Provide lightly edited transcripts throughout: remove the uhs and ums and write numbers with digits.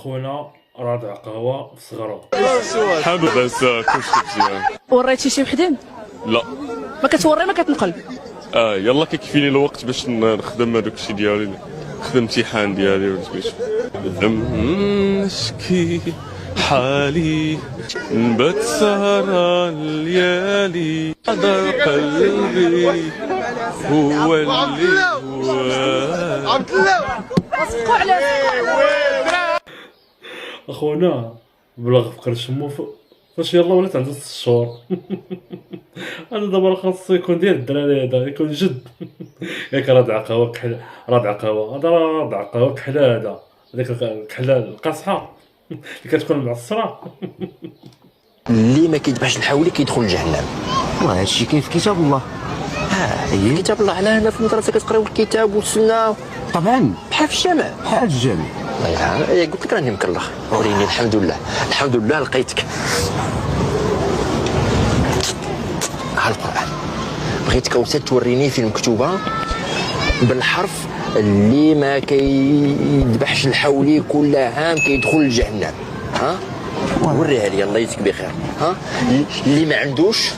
اخونا رادع قهوه في صغرو. حابب انسى كلشي مزيان. وريتي شي وحدين؟ لا. ما كتوري ما كتنقل. يلا كيكفيني الوقت باش نخدم هذاك الشيء ديالي، نخدم امتحان ديالي ولا سميتو. نشكي حالي نبات سهرة الليالي، هذا قلبي هو اللي هو. اخونا بلغ فقر شمو فاش يلا ولات عنده 6 شهور. انا دابا خاصو يكون ديال الدراري، هذا يكون جد. ياك رادع قهوه كحل، رادع قهوه هذا، رادع قهوه كحله، هذيك الكحله القاصحه اللي كتكون معصره. اللي ما كيذبحش الحولي كيدخل جهنم. وهذا الشيء كاين في كتاب الله. هي كتاب الله. على هنا في المدرسه كتقراو الكتاب والسنه طبعا بحال في الجامع. بحال الجامع. الله قلت لك راني مكلخ. وريني. الحمد لله الحمد لله لقيتك. ها القران. بغيتك اوسط توريني فين مكتوبه بالحرف اللي ما كيذبحش الحولي كل عام كيدخل الجهنم. ها وريها لي الله يجزيك بخير. ها اللي ما عندوش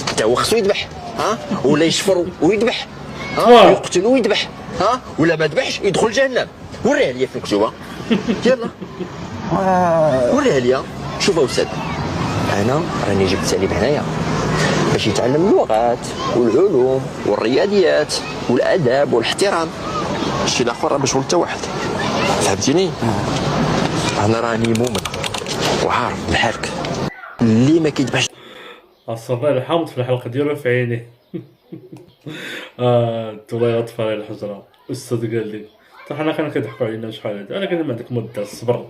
حتى هو خصو يذبح. ها ولا يشفر ويذبح. ها يقتل ويذبح. ها ولا ما ذبحش يدخل جهنم. وريها لي فين مكتوبه. يلا وريها لي. شوف استاذ، انا راني جبت سالب هنايا باش يتعلم اللغات والعلوم والرياضيات والاداب والاحترام. الشيء الاخر راه باش حتى واحد. فهمتيني؟ انا راني مؤمن وعارف بحالك اللي ما كيذبحش. الصباح الحامض في الحلقه ديالو في عينيه. والله يطفى على الحجره. الاستاذ قال لي حتى حنا كانوا كيضحكوا علينا شحال هذا، ولكن ما عندك مده الصبر.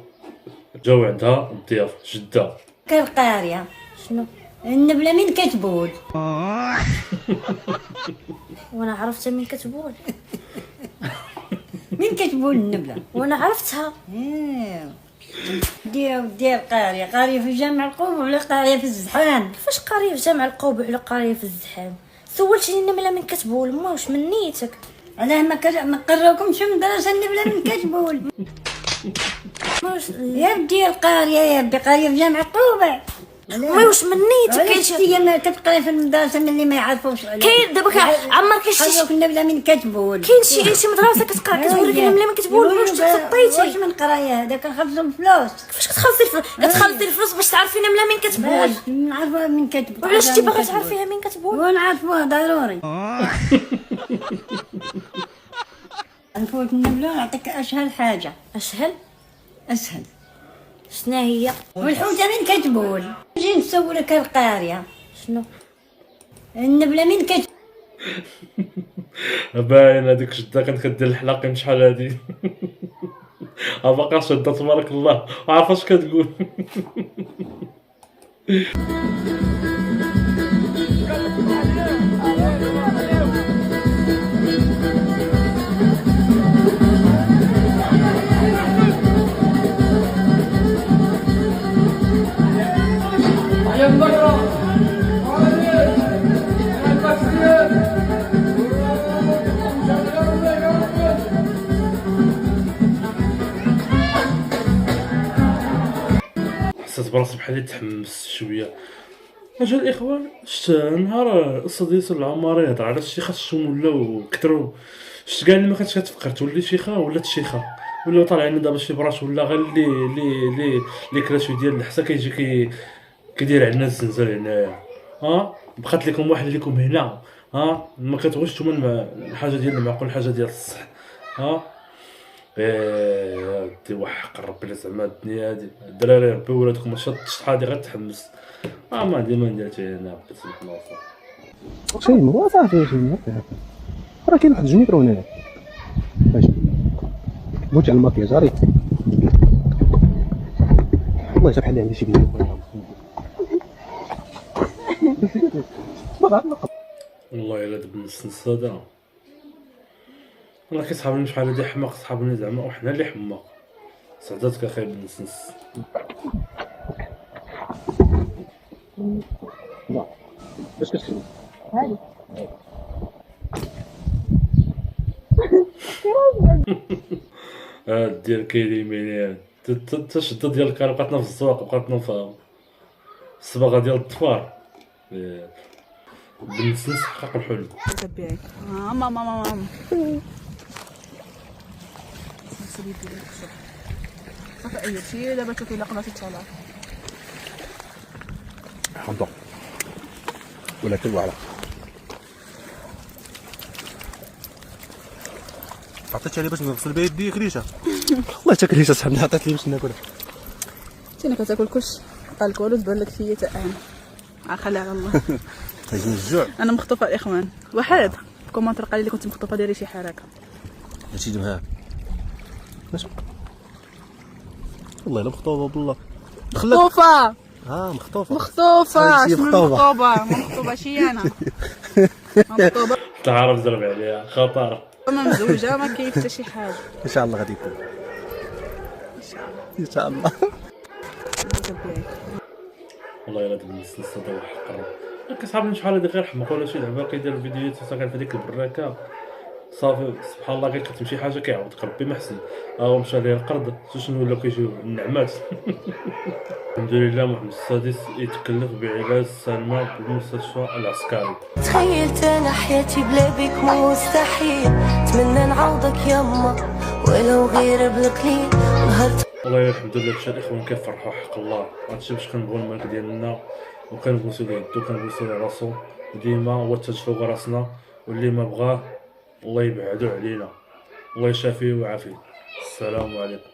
جاو عندها الضياف جده كالقاريه. شنو النبله من كتبول؟ وانا عرفتها من كتبول. من كتبول النبله؟ وانا عرفتها. ديال قاريه في جامع القوبع ولا قاريه في الزحام؟ كيفاش قاريه في جامع القوبع ولا قاريه في الزحام؟ سولتيني النمله من كتبول، ما واش من نيتك؟ علاه ما قراوكمش في المدرسه النبله من كتبول؟ يا بدي القاريه، يا بدي قاريه في جامع القوبع. ما واش من نيتك؟ كاين شي ما كتقرا في المدرسه ملي ما يعرفوش. كاين دابا عمر كاين شي النبله من كتبول. كاين شي مدرسه كتوريك النمله من كتبول. واش تسطيتي؟ واش من قرايه هذا كنخلصوا الفلوس؟ كيفاش كتخلصي الفلوس باش تعرفي النمله من كتبول؟ نعرفوها من كتبول. وعلاش انت باغا تعرفيها من كتبول؟ ونعرفوها ضروري. نفوت النبله نعطيك اسهل حاجه. اسهل شنو هي؟ والحوته من كتبول. نجي نسولك القاريه. شنو النبله من كتبول؟ باين هذيك جده كانت كدير الحلاقين شحال هادي. باقا شده تبارك الله، عارفه اش كتقول. حسيت براسي بحال تحمست شويه. اجا الاخوان شت نهار الاستاذ ياسر العماري يهضر على الشيخه الشوم ولاو كثروا. شت كاع اللي ما كانتش كتفكر تولي شيخه ولات شيخه، ولاو طالعين دابا شي براش ولا غير اللي كراشو ديال الحسا كيجي كيدير عندنا الزنزل هنايا. بقات لكم واحد لكم هنا. ما كتبغيوش نتوما الحاجه ديال المعقول، الحاجه ديال الصح. دي وحق ربي زعما الدنيا هادي. الدراري ربي ولادكم ما شطش هادي غير تحمس. ما عندي ما ندير حتى هنا بسم الله. شي مرة صافي شي مرة راه كاين واحد 2 متر هنا. ماشي بغيت على الماكياج عريت والله حتى بحال عندي شي فيديو. والله الا دب النص هذا والله كيصحابني شحال هادي حماق صحابني زعما، وحنا اللي حماق سعداتك اخي بالنص. باش كتخدم هادي ديال كيليميني تشدو ديال الكار بقاتنا في السواق، بقاتنا في الصباغه ديال الطفار. بالنسبه حقق الحلم. تبعي ماما صافي اي شي دابا شوفي الا قدرتي تطلع حمضة ولا كل عطيتها لي باش نغسل بها يدي كريشه. والله حتى كريشه صاحبنا عطات لي باش ناكلها. انت كتاكل كلشي قالك والو تبان لك فيا حتى انا خلي على الله. تجي من الجوع. انا مخطوفه الاخوان، واحد في كومونتير قال لي كنت مخطوفه ديري شي حركه. هادشي دمها ماشي والله الا مخطوبه بالله. مخطوفه مخطوفه شنو مخطوبة. مخطوبه شي انا مخطوبه تعرف ضرب عليها خطر. ما مزوجه ما كاين حتى شي حاجه ان شاء الله غادي يكون ان شاء الله. تبعي والله الا دابا السلسله دا واحد القرب كصحابني شحال هادي غير حمق ولا شي لعبه كيدير الفيديوهات كان في ديك البراكه صافي سبحان الله كتمشي حاجه كيعاودك ربي ما حسن. هو مشى ليه القرض شنو ولاو كيجيو النعمات. الحمد لله محمد السادس يتكلف بعلاج سلمى بالمستشفى العسكري. تخيلت انا حياتي بلا بيك مستحيل، اتمنى نعوضك يما ولو غير بالقليل. نهار والله الحمد لله مشى الاخوان كيفرحوا حق الله. هادشي باش كنبغيو الملك ديالنا وكنبوسو ليه يدو كنبوسو ليه راسو وديما هو التاج فوق راسنا، واللي ما بغاه الله يبعدو علينا، الله يشافيه ويعافيه. السلام عليكم.